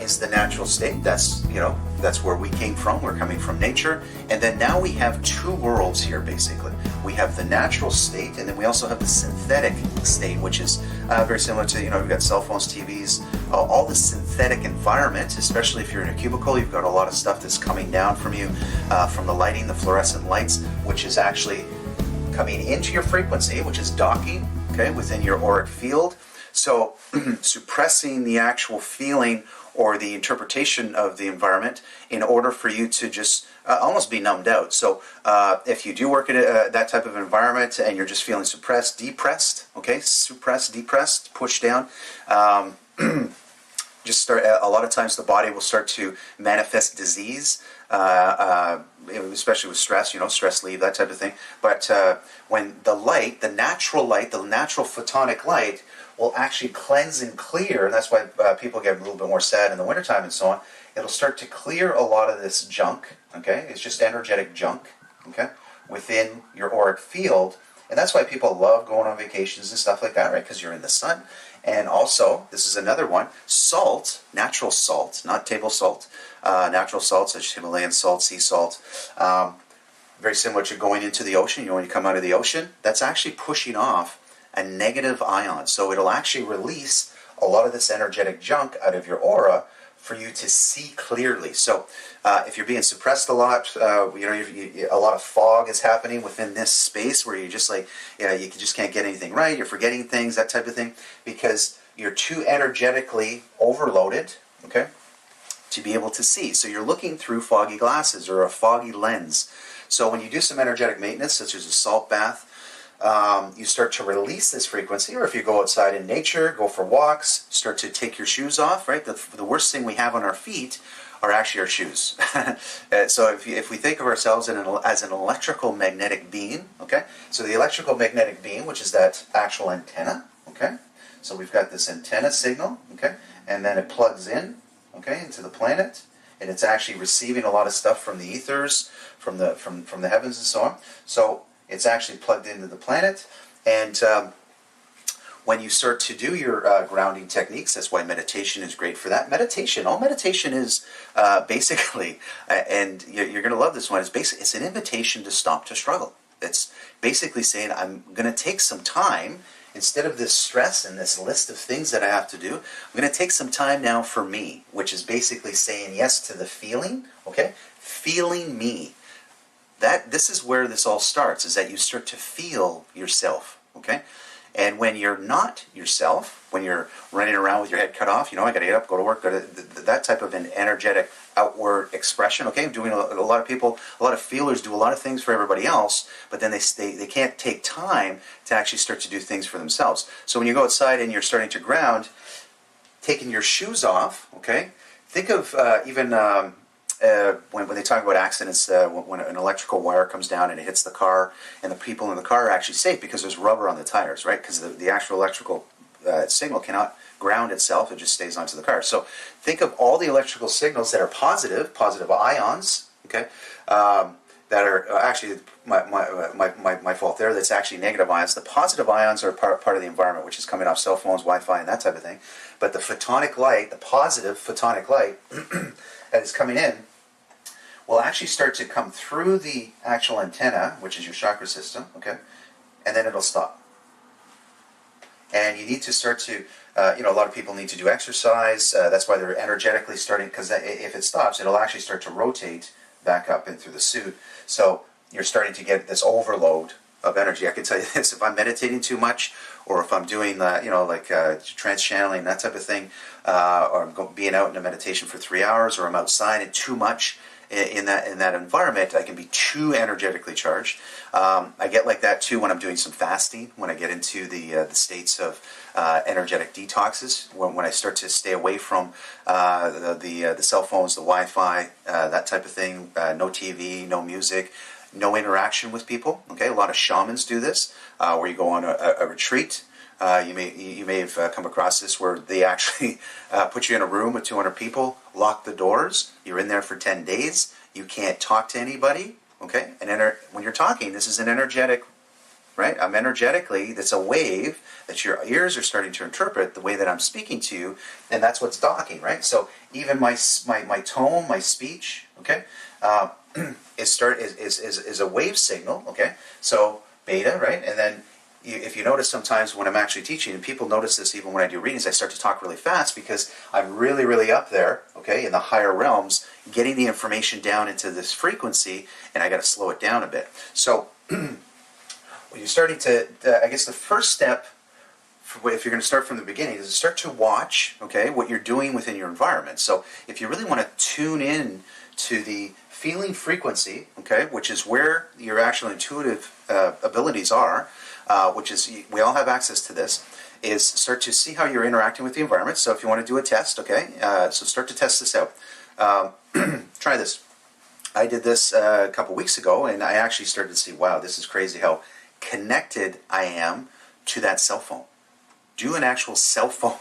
is the natural state. That's, that's where we came from. We're coming from nature. And then now we have two worlds here, basically. We have the natural state, and then we also have the synthetic state, which is very similar to, you've got cell phones, TVs, all the synthetic environment, especially if you're in a cubicle. You've got a lot of stuff that's coming down from you, from the lighting, the fluorescent lights, which is actually coming into your frequency, which is docking, okay, within your auric field. So suppressing the actual feeling or the interpretation of the environment in order for you to just almost be numbed out. So if you do work in that type of environment and you're just feeling suppressed, depressed, okay, suppressed, depressed, pushed down, just start. A lot of times the body will start to manifest disease, especially with stress. Stress leave, that type of thing. But when the light, the natural photonic light, will actually cleanse and clear, and that's why people get a little bit more sad in the wintertime and so on. It'll start to clear a lot of this junk, okay? It's just energetic junk, okay, within your auric field. And that's why people love going on vacations and stuff like that, right? Because you're in the sun. And also, this is another one, salt, natural salt, not table salt, natural salt, such as Himalayan salt, sea salt, very similar to going into the ocean. When you come out of the ocean, that's actually pushing off a negative ion. So it'll actually release a lot of this energetic junk out of your aura for you to see clearly. So if you're being suppressed a lot, a lot of fog is happening within this space where you're just like, you just can't get anything right, you're forgetting things, that type of thing, because you're too energetically overloaded, okay, to be able to see. So you're looking through foggy glasses or a foggy lens. So when you do some energetic maintenance, such as a salt bath, you start to release this frequency, or if you go outside in nature, go for walks, start to take your shoes off, right? The worst thing we have on our feet are actually our shoes. So if we think of ourselves as an electrical magnetic beam, okay? So the electrical magnetic beam, which is that actual antenna, okay? So we've got this antenna signal, okay? And then it plugs in, okay, into the planet, and it's actually receiving a lot of stuff from the ethers, from the heavens and so on. So it's actually plugged into the planet, and when you start to do your grounding techniques, that's why meditation is great for that. All meditation is basically, and you're going to love this one, it's an invitation to stop to struggle. It's basically saying, I'm going to take some time, instead of this stress and this list of things that I have to do, I'm going to take some time now for me, which is basically saying yes to the feeling, okay? Feeling me. This is where this all starts, is that you start to feel yourself, okay? And when you're not yourself, when you're running around with your head cut off, I got to get up, go to work, that type of an energetic outward expression, okay? I'm doing a lot of feelers do a lot of things for everybody else, but then they can't take time to actually start to do things for themselves. So when you go outside and you're starting to ground, taking your shoes off, okay? Think of when they talk about accidents, when an electrical wire comes down and it hits the car, and the people in the car are actually safe because there's rubber on the tires, right? Because the actual electrical signal cannot ground itself; it just stays onto the car. So think of all the electrical signals that are positive ions, okay, that are actually my fault there. That's actually negative ions. The positive ions are part of the environment, which is coming off cell phones, Wi-Fi, and that type of thing. But the photonic light, the positive photonic light that is coming in, will actually start to come through the actual antenna, which is your chakra system, okay, and then it'll stop. And you need to start to, a lot of people need to do exercise. That's why they're energetically starting, because if it stops, it'll actually start to rotate back up in through the suit. So you're starting to get this overload of energy. I can tell you this, if I'm meditating too much, or if I'm doing, trance channeling, that type of thing, or I'm being out in a meditation for 3 hours, or I'm outside and too much in that environment, I can be too energetically charged. I get like that too when I'm doing some fasting, when I get into the states of energetic detoxes, when I start to stay away from the cell phones, the Wi-Fi, that type of thing, no TV, no music, no interaction with people. Okay, a lot of shamans do this, where you go on a retreat. You may have come across this, where they actually put you in a room with 200 people, lock the doors. You're in there for 10 days. You can't talk to anybody. Okay, and when you're talking, this is an energetic right? I'm energetically, that's a wave that your ears are starting to interpret the way that I'm speaking to you, and that's what's docking, right? So even my tone, my speech, okay, is a wave signal, okay? So beta, right? And then if you notice sometimes when I'm actually teaching, and people notice this even when I do readings, I start to talk really fast because I'm really, really up there, okay, in the higher realms, getting the information down into this frequency, and I got to slow it down a bit. So when you're starting to, I guess the first step, if you're going to start from the beginning, is to start to watch, okay, what you're doing within your environment. So if you really want to tune in to the feeling frequency, okay, which is where your actual intuitive abilities are, which is, we all have access to this, is start to see how you're interacting with the environment. So if you want to do a test, okay, so start to test this out. Try this. I did this a couple weeks ago, and I actually started to see, wow, this is crazy how connected I am to that cell phone. Do an actual cell phone